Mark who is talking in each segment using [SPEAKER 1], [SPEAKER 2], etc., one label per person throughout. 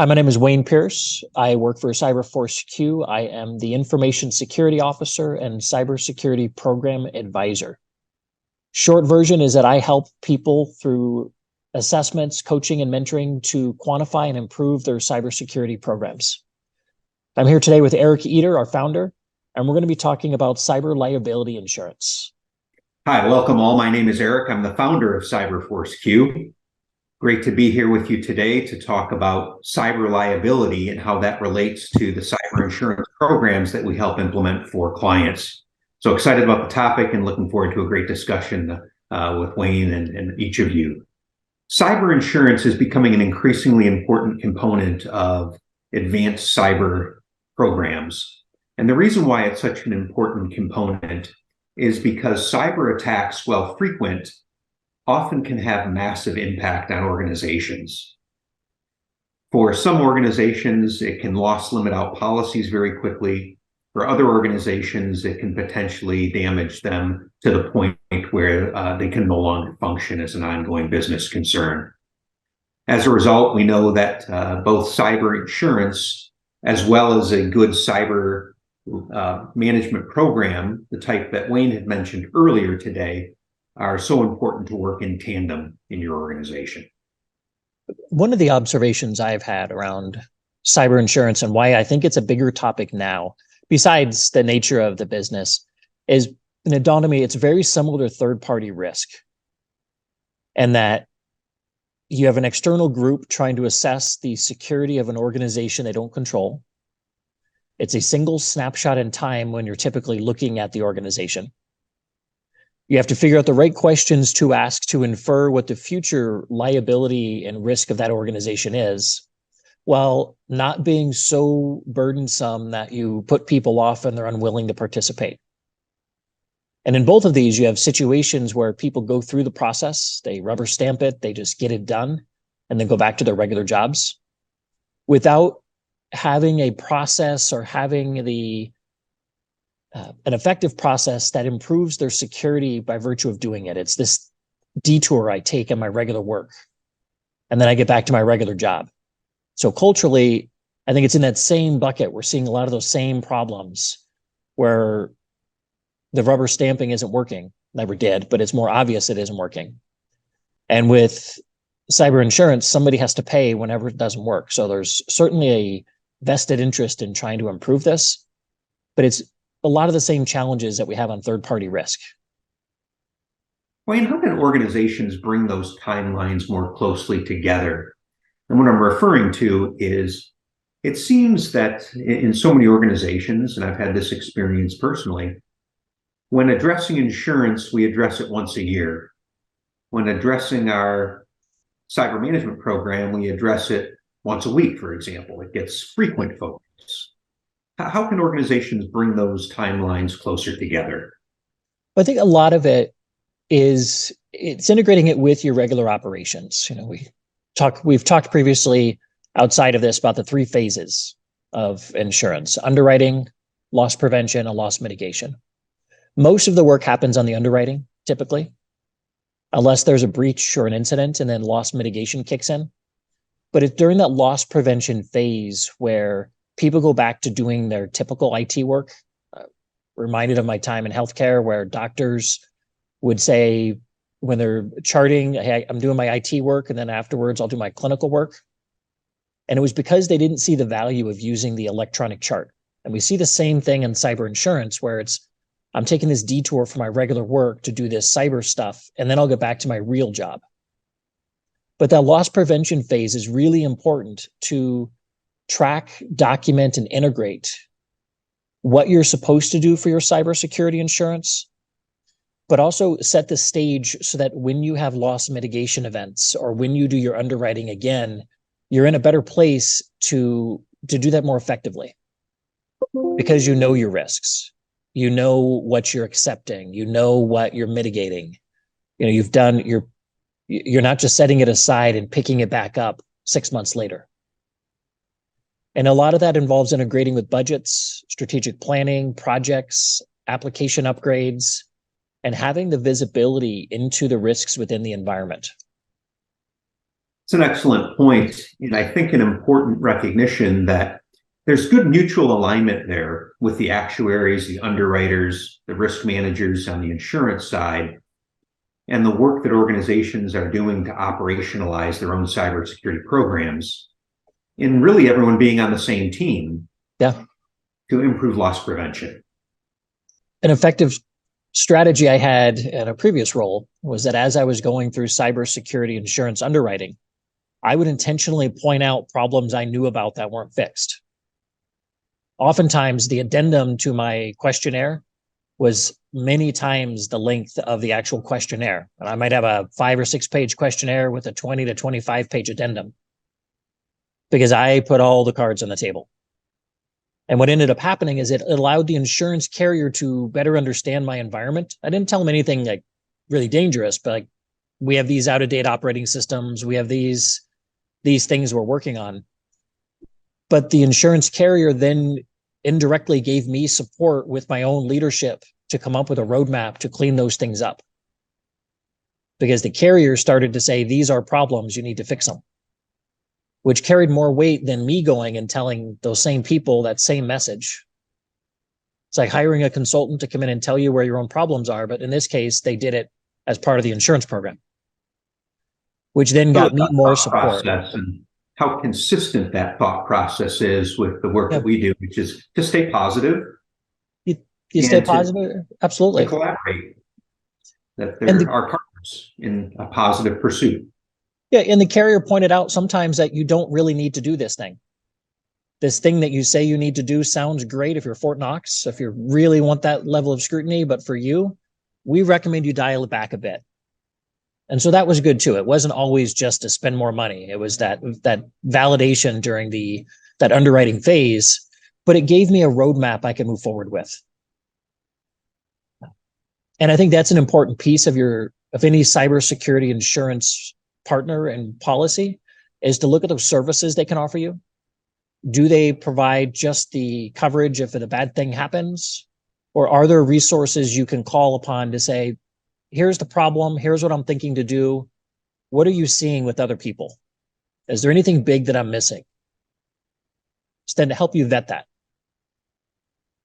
[SPEAKER 1] Hi, my name is Wayne Pierce. I work for CyberForce Q. I am the Information Security Officer and Cybersecurity Program Advisor. Short version is that I help people through assessments, coaching, and mentoring to quantify and improve their cybersecurity programs. I'm here today with Eric Eder, our founder, and we're going to be talking about cyber liability insurance.
[SPEAKER 2] Hi, welcome all. My name is Eric. I'm the founder of CyberForce Q. Great to be here with you today to talk about cyber liability and how that relates to the cyber insurance programs that we help implement for clients. So excited about the topic and looking forward to a great discussion with Wayne and each of you. Cyber insurance is becoming an increasingly important component of advanced cyber programs. And the reason why it's such an important component is because cyber attacks, while frequent, often can have massive impact on organizations. For some organizations, it can loss limit out policies very quickly. For other organizations, it can potentially damage them to the point where they can no longer function as an ongoing business concern. As a result, we know that both cyber insurance as well as a good cyber management program, the type that Wayne had mentioned earlier today, are so important to work in tandem in your organization.
[SPEAKER 1] One of the observations I've had around cyber insurance and why I think it's a bigger topic now, besides the nature of the business, is, and it dawned on me, it's very similar to third-party risk. And that you have an external group trying to assess the security of an organization they don't control. It's a single snapshot in time when you're typically looking at the organization. You have to figure out the right questions to ask to infer what the future liability and risk of that organization is, while not being so burdensome that you put people off and they're unwilling to participate. And in both of these, you have situations where people go through the process, they rubber stamp it, they just get it done, and then go back to their regular jobs without having a process or having an effective process that improves their security by virtue of doing it. It's this detour I take in my regular work, and then I get back to my regular job. So culturally, I think it's in that same bucket. We're seeing a lot of those same problems where the rubber stamping isn't working. Never did, but it's more obvious it isn't working. And with cyber insurance, somebody has to pay whenever it doesn't work. So there's certainly a vested interest in trying to improve this, but it's a lot of the same challenges that we have on third-party risk.
[SPEAKER 2] Wayne, how can organizations bring those timelines more closely together? And what I'm referring to is, it seems that in so many organizations, and I've had this experience personally, when addressing insurance, we address it once a year. When addressing our cyber management program, we address it once a week, for example. It gets frequent focus. How can organizations bring those timelines closer together?
[SPEAKER 1] I think a lot of it is it's integrating it with your regular operations. You know, we've talked previously outside of this about the 3 phases of insurance: underwriting, loss prevention, and loss mitigation. Most of the work happens on the underwriting, typically, unless there's a breach or an incident, and then loss mitigation kicks in. But it's during that loss prevention phase where people go back to doing their typical IT work. Reminded of my time in healthcare, where doctors would say when they're charting, hey, I'm doing my IT work, and then afterwards I'll do my clinical work. And it was because they didn't see the value of using the electronic chart. And we see the same thing in cyber insurance, where it's, I'm taking this detour from my regular work to do this cyber stuff, and then I'll get back to my real job. But that loss prevention phase is really important to track, document, and integrate what you're supposed to do for your cybersecurity insurance, but also set the stage so that when you have loss mitigation events or when you do your underwriting again, you're in a better place to do that more effectively, because you know your risks, you know what you're accepting, you know what you're mitigating. You know, you're not just setting it aside and picking it back up 6 months later. And a lot of that involves integrating with budgets, strategic planning, projects, application upgrades, and having the visibility into the risks within the environment.
[SPEAKER 2] It's an excellent point, and I think an important recognition that there's good mutual alignment there with the actuaries, the underwriters, the risk managers on the insurance side, and the work that organizations are doing to operationalize their own cybersecurity programs, and really everyone being on the same team to improve loss prevention.
[SPEAKER 1] An effective strategy I had in a previous role was that as I was going through cybersecurity insurance underwriting, I would intentionally point out problems I knew about that weren't fixed. Oftentimes, the addendum to my questionnaire was many times the length of the actual questionnaire. And I might have a 5 or 6 page questionnaire with a 20 to 25 page addendum because I put all the cards on the table. And what ended up happening is it allowed the insurance carrier to better understand my environment. I didn't tell them anything like really dangerous, but like, we have these out-of-date operating systems. We have these things we're working on. But the insurance carrier then indirectly gave me support with my own leadership to come up with a roadmap to clean those things up. Because the carrier started to say, these are problems, you need to fix them, which carried more weight than me going and telling those same people that same message. It's like hiring a consultant to come in and tell you where your own problems are. But in this case, they did it as part of the insurance program, which then got me more support.
[SPEAKER 2] And how consistent that thought process is with the work that we do, which is to stay positive.
[SPEAKER 1] You stay positive, absolutely.
[SPEAKER 2] To collaborate, that there are partners in a positive pursuit.
[SPEAKER 1] Yeah, and the carrier pointed out sometimes that you don't really need to do this thing. This thing that you say you need to do sounds great if you're Fort Knox, if you really want that level of scrutiny, but for you, we recommend you dial it back a bit. And so that was good too. It wasn't always just to spend more money. It was that validation during that underwriting phase, but it gave me a roadmap I could move forward with. And I think that's an important piece of any cybersecurity insurance partner and policy is to look at those services they can offer you. Do they provide just the coverage if a bad thing happens? Or are there resources you can call upon to say, here's the problem, here's what I'm thinking to do. What are you seeing with other people? Is there anything big that I'm missing? Just then to help you vet that.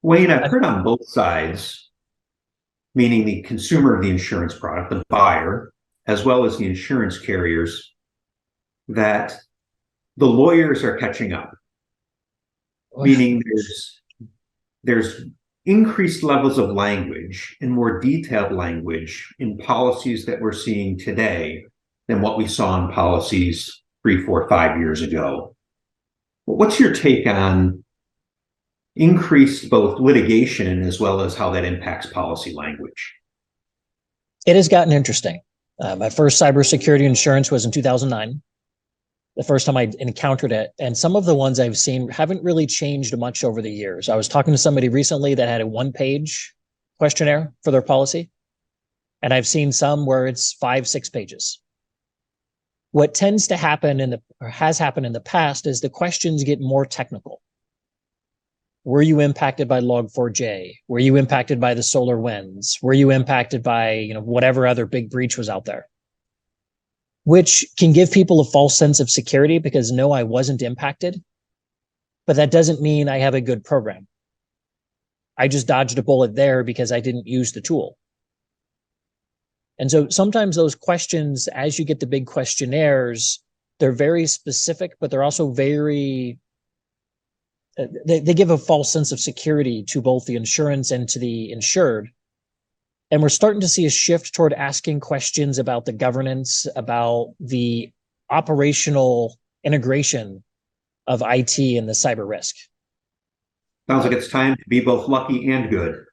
[SPEAKER 2] Wayne, I've heard on both sides, meaning the consumer of the insurance product, the buyer, as well as the insurance carriers, that the lawyers are catching up. Meaning there's increased levels of language and more detailed language in policies that we're seeing today than what we saw in policies 3, 4, 5 years ago. What's your take on increased both litigation as well as how that impacts policy language?
[SPEAKER 1] It has gotten interesting. My first cybersecurity insurance was in 2009. The first time I encountered it. And some of the ones I've seen haven't really changed much over the years. I was talking to somebody recently that had a 1-page questionnaire for their policy. And I've seen some where it's 5, 6 pages. What tends to happen or has happened in the past is the questions get more technical. Were you impacted by Log4j? Were you impacted by the solar winds? Were you impacted by, whatever other big breach was out there? Which can give people a false sense of security because no, I wasn't impacted, but that doesn't mean I have a good program. I just dodged a bullet there because I didn't use the tool. And so sometimes those questions, as you get the big questionnaires, they're very specific, but they're also they give a false sense of security to both the insurance and to the insured. And we're starting to see a shift toward asking questions about the governance, about the operational integration of IT and the cyber risk.
[SPEAKER 2] Sounds like it's time to be both lucky and good.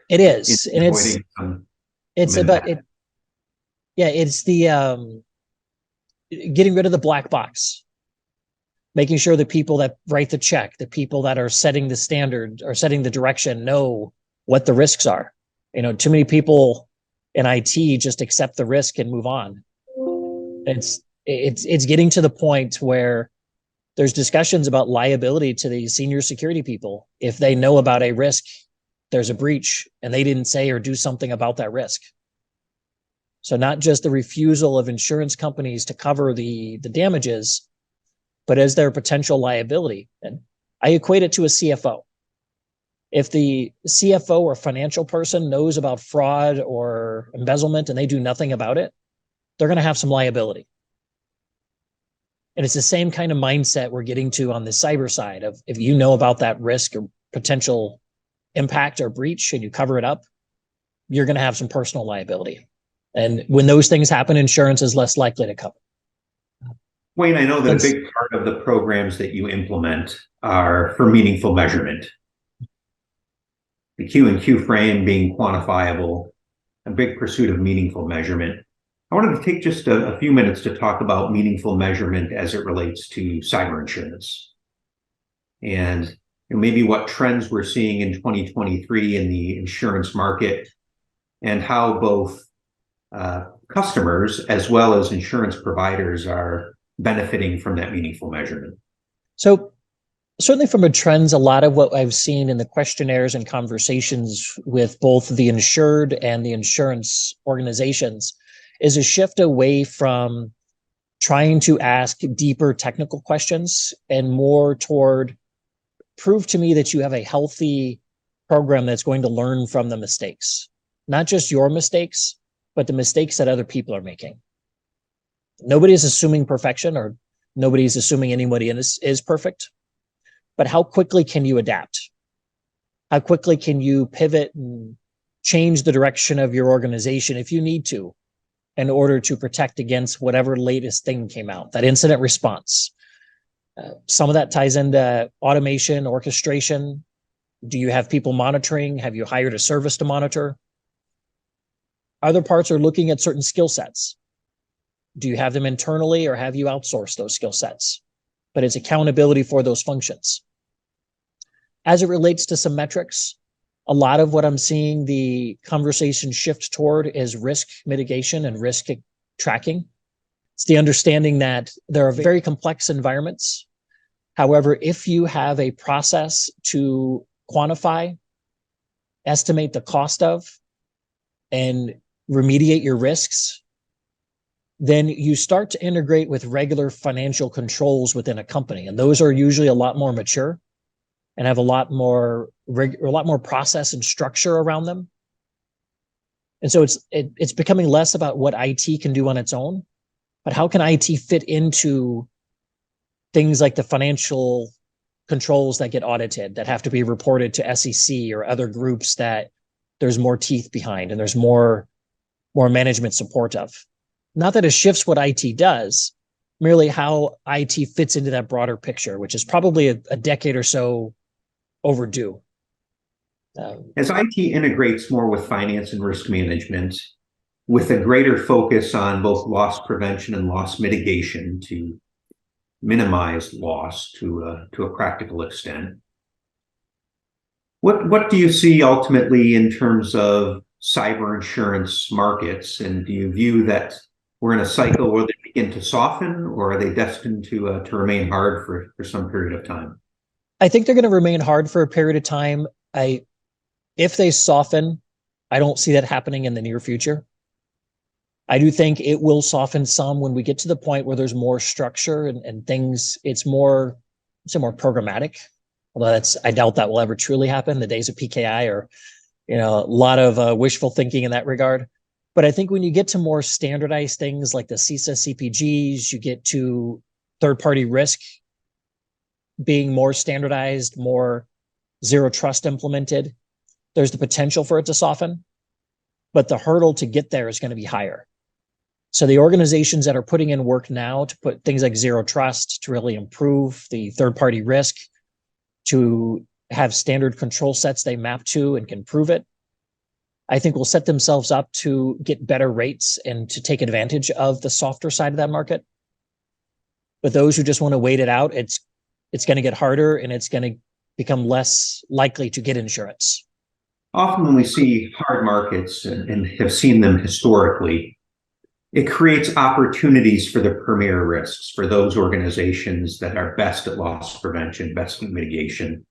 [SPEAKER 1] It is. And it's about it. Yeah, it's the getting rid of the black box, making sure the people that write the check, the people that are setting the standard or setting the direction know what the risks are. Too many people in IT just accept the risk and move on. It's getting to the point where there's discussions about liability to the senior security people. If they know about a risk, there's a breach, and they didn't say or do something about that risk. So not just the refusal of insurance companies to cover the damages, but as their potential liability. And I equate it to a CFO. If the CFO or financial person knows about fraud or embezzlement and they do nothing about it, they're going to have some liability. And it's the same kind of mindset we're getting to on the cyber side of if you know about that risk or potential impact or breach and you cover it up, you're going to have some personal liability. And when those things happen, insurance is less likely to cover.
[SPEAKER 2] Wayne, I know that a big part of the programs that you implement are for meaningful measurement. The Q and Q frame being quantifiable, a big pursuit of meaningful measurement. I wanted to take just a few minutes to talk about meaningful measurement as it relates to cyber insurance. And maybe what trends we're seeing in 2023 in the insurance market and how both customers as well as insurance providers are benefiting from that meaningful measurement.
[SPEAKER 1] So certainly from a trends, a lot of what I've seen in the questionnaires and conversations with both the insured and the insurance organizations is a shift away from trying to ask deeper technical questions and more toward prove to me that you have a healthy program that's going to learn from the mistakes, not just your mistakes, but the mistakes that other people are making. Nobody is assuming perfection, or nobody's assuming anybody is perfect, but how quickly can you adapt? How quickly can you pivot and change the direction of your organization if you need to in order to protect against whatever latest thing came out, that incident response? Some of that ties into automation, orchestration. Do you have people monitoring? Have you hired a service to monitor? Other parts are looking at certain skill sets. Do you have them internally or have you outsourced those skill sets? But it's accountability for those functions. As it relates to some metrics, a lot of what I'm seeing the conversation shift toward is risk mitigation and risk tracking. It's the understanding that there are very complex environments. However, if you have a process to quantify, estimate the cost of, and remediate your risks, then you start to integrate with regular financial controls within a company. And those are usually a lot more mature and have a lot more process and structure around them. And so it's becoming less about what IT can do on its own, but how can IT fit into things like the financial controls that get audited, that have to be reported to SEC or other groups that there's more teeth behind and there's more management support of. Not that it shifts what IT does, merely how IT fits into that broader picture, which is probably a decade or so overdue.
[SPEAKER 2] As IT integrates more with finance and risk management, with a greater focus on both loss prevention and loss mitigation to minimize loss to a practical extent, what do you see ultimately in terms of cyber insurance markets? And do you view that we're in a cycle where they begin to soften, or are they destined to remain hard for some period of time?
[SPEAKER 1] I think they're going to remain hard for a period of time. If they soften, I don't see that happening in the near future. I do think it will soften some when we get to the point where there's more structure and things, it's more programmatic. Although I doubt that will ever truly happen. The days of PKI are, a lot of wishful thinking in that regard. But I think when you get to more standardized things like the CISA CPGs, you get to third-party risk being more standardized, more zero trust implemented, there's the potential for it to soften, but the hurdle to get there is going to be higher. So the organizations that are putting in work now to put things like zero trust to really improve the third-party risk, to have standard control sets they map to and can prove it, I think will set themselves up to get better rates and to take advantage of the softer side of that market. But those who just want to wait it out, it's going to get harder and it's going to become less likely to get insurance.
[SPEAKER 2] Often when we see hard markets and have seen them historically, it creates opportunities for the premier risks, for those organizations that are best at loss prevention, best at mitigation.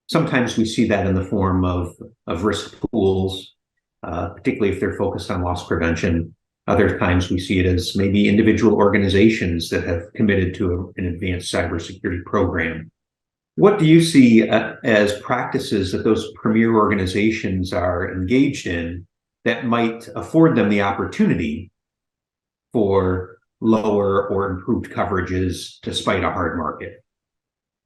[SPEAKER 2] Sometimes we see that in the form of risk pools, particularly if they're focused on loss prevention. Other times we see it as maybe individual organizations that have committed to an advanced cybersecurity program. What do you see as practices that those premier organizations are engaged in that might afford them the opportunity for lower or improved coverages despite a hard market?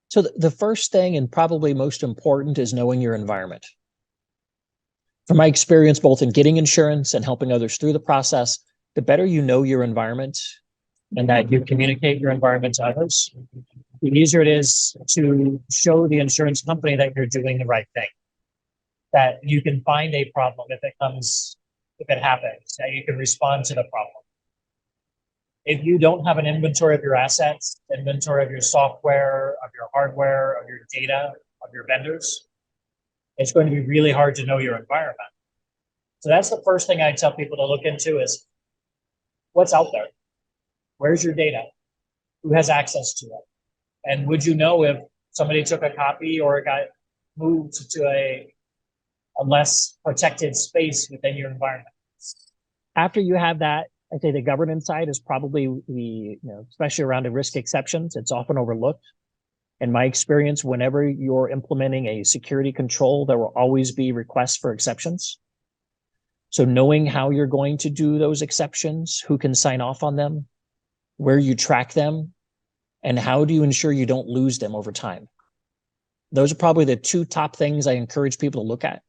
[SPEAKER 1] So the first thing, and probably most important, is knowing your environment. From my experience, both in getting insurance and helping others through the process, the better you know your environment and that you communicate your environment to others, the easier it is to show the insurance company that you're doing the right thing, that you can find a problem if it happens, that you can respond to the problem. If you don't have an inventory of your assets, inventory of your software, of your hardware, of your data, of your vendors, it's going to be really hard to know your environment. So that's the first thing I tell people to look into is what's out there? Where's your data? Who has access to it? And would you know if somebody took a copy or it got moved to a less protected space within your environment? After you have that, I'd say the governance side is probably especially around the risk exceptions, it's often overlooked. In my experience, whenever you're implementing a security control, there will always be requests for exceptions. So knowing how you're going to do those exceptions, who can sign off on them, where you track them, and how do you ensure you don't lose them over time? Those are probably the two top things I encourage people to look at.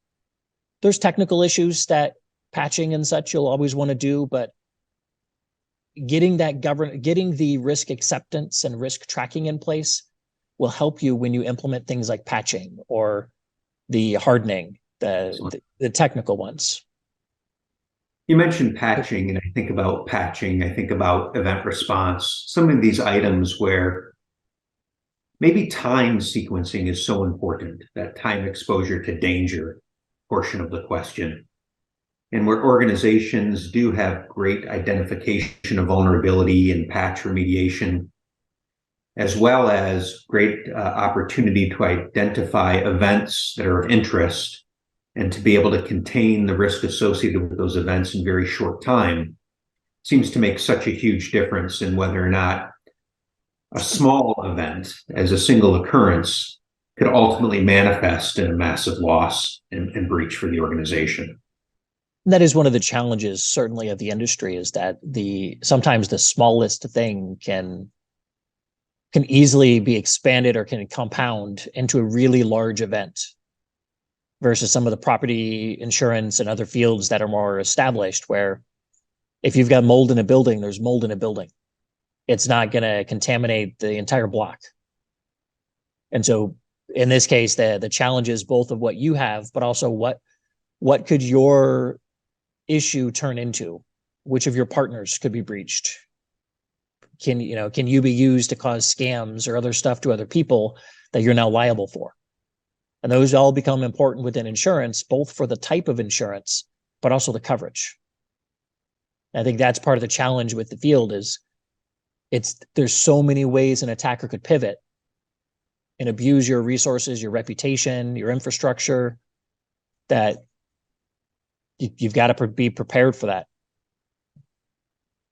[SPEAKER 1] There's technical issues that patching and such you'll always want to do, but getting the risk acceptance and risk tracking in place will help you when you implement things like patching or the hardening, the technical ones.
[SPEAKER 2] You mentioned patching, and I think about patching, I think about event response, some of these items where maybe time sequencing is so important, that time exposure to danger portion of the question. And where organizations do have great identification of vulnerability and patch remediation, as well as great opportunity to identify events that are of interest and to be able to contain the risk associated with those events in very short time, seems to make such a huge difference in whether or not a small event as a single occurrence could ultimately manifest in a massive loss and breach for the organization.
[SPEAKER 1] That is one of the challenges, certainly, of the industry, is that sometimes the smallest thing can easily be expanded or can compound into a really large event versus some of the property insurance and other fields that are more established, where if you've got mold in a building, there's mold in a building. It's not going to contaminate the entire block. And so in this case, the challenge is both of what you have, but also what could your issue turn into? Which of your partners could be breached? Can you be used to cause scams or other stuff to other people that you're now liable for? And those all become important within insurance, both for the type of insurance, but also the coverage. I think that's part of the challenge with the field is there's so many ways an attacker could pivot and abuse your resources, your reputation, your infrastructure, that you've got to be prepared for that.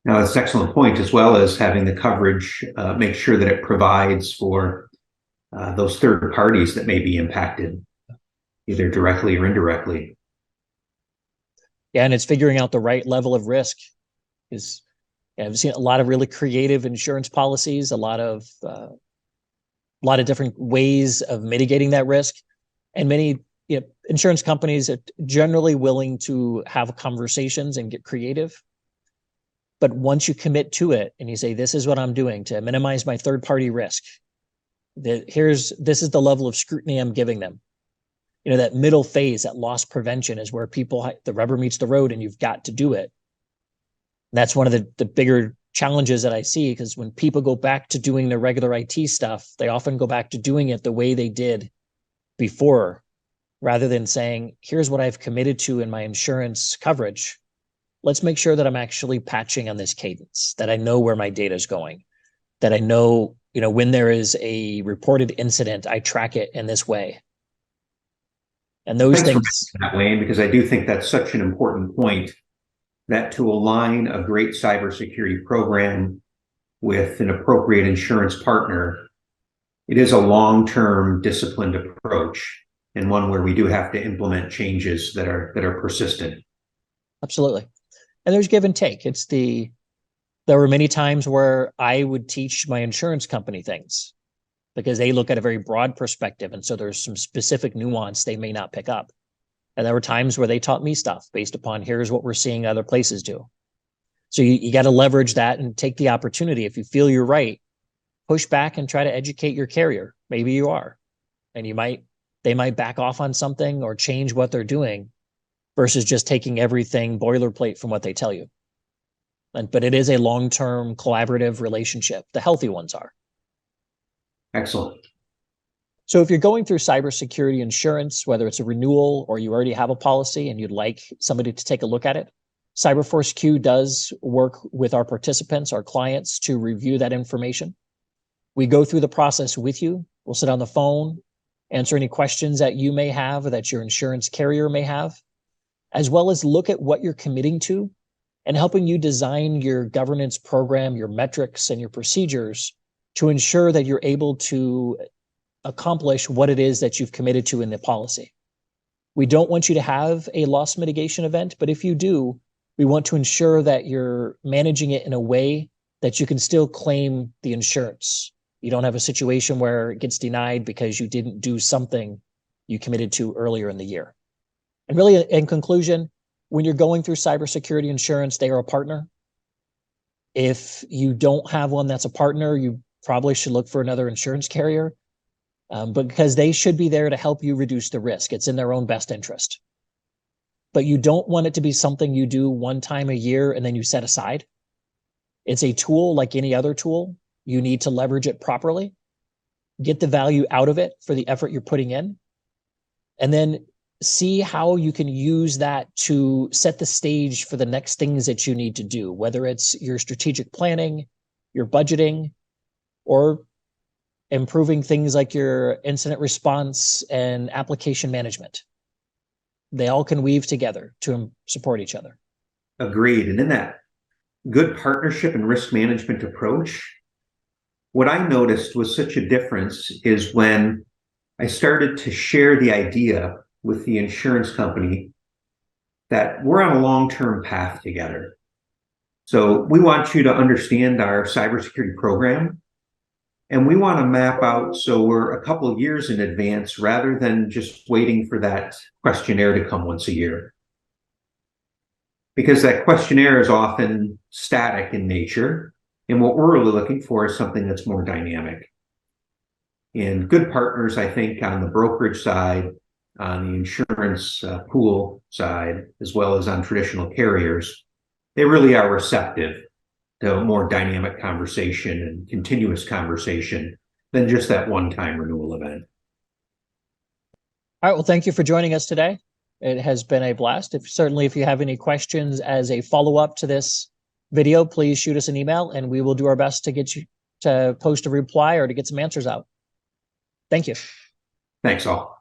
[SPEAKER 2] Now, that's an excellent point, as well as having the coverage make sure that it provides for those third parties that may be impacted, either directly or indirectly.
[SPEAKER 1] Yeah, and it's figuring out the right level of risk. I've seen a lot of really creative insurance policies, a lot of different ways of mitigating that risk, and many insurance companies are generally willing to have conversations and get creative. But once you commit to it and you say, this is what I'm doing to minimize my third party risk, this is the level of scrutiny I'm giving them. That middle phase, that loss prevention, is where the rubber meets the road and you've got to do it. And that's one of the bigger challenges that I see, because when people go back to doing their regular IT stuff, they often go back to doing it the way they did before, rather than saying, here's what I've committed to in my insurance coverage. Let's make sure that I'm actually patching on this cadence, that I know where my data is going, that I know, when there is a reported incident, I track it in this way. And those things
[SPEAKER 2] that way, because I do think that's such an important point. that to align a great cybersecurity program with an appropriate insurance partner, it is a long-term disciplined approach, and one where we do have to implement changes that are persistent.
[SPEAKER 1] Absolutely. And there's give and take. There were many times where I would teach my insurance company things because they look at a very broad perspective. And so there's some specific nuance they may not pick up. And there were times where they taught me stuff based upon here's what we're seeing other places do. So you got to leverage that and take the opportunity. If you feel you're right, push back and try to educate your carrier. Maybe you are, and they might back off on something or change what they're doing versus just taking everything boilerplate from what they tell you. But it is a long-term collaborative relationship. The healthy ones are.
[SPEAKER 2] Excellent.
[SPEAKER 1] So if you're going through cybersecurity insurance, whether it's a renewal or you already have a policy and you'd like somebody to take a look at it, CyberForce Q does work with our participants, our clients, to review that information. We go through the process with you. We'll sit on the phone, answer any questions that you may have or that your insurance carrier may have, as well as look at what you're committing to and helping you design your governance program, your metrics, and your procedures to ensure that you're able to accomplish what it is that you've committed to in the policy. We don't want you to have a loss mitigation event, but if you do, we want to ensure that you're managing it in a way that you can still claim the insurance. You don't have a situation where it gets denied because you didn't do something you committed to earlier in the year. And really, in conclusion, when you're going through cybersecurity insurance, they are a partner. If you don't have one that's a partner, you probably should look for another insurance carrier, but because they should be there to help you reduce the risk. It's in their own best interest. But you don't want it to be something you do one time a year and then you set aside. It's a tool like any other tool. You need to leverage it properly, get the value out of it for the effort you're putting in, and then see how you can use that to set the stage for the next things that you need to do, whether it's your strategic planning, your budgeting, or improving things like your incident response and application management. They all can weave together to support each other.
[SPEAKER 2] Agreed. And in that good partnership and risk management approach, what I noticed was such a difference is when I started to share the idea with the insurance company that we're on a long-term path together. So we want you to understand our cybersecurity program, and we want to map out so we're a couple of years in advance rather than just waiting for that questionnaire to come once a year. Because that questionnaire is often static in nature, and what we're really looking for is something that's more dynamic. And good partners, I think, on the brokerage side, on the insurance pool side, as well as on traditional carriers, they really are receptive to a more dynamic conversation and continuous conversation than just that one-time renewal event.
[SPEAKER 1] All right. Well, thank you for joining us today. It has been a blast. Certainly, if you have any questions as a follow-up to this video, please shoot us an email and we will do our best to get you to post a reply or to get some answers out. Thank you.
[SPEAKER 2] Thanks all.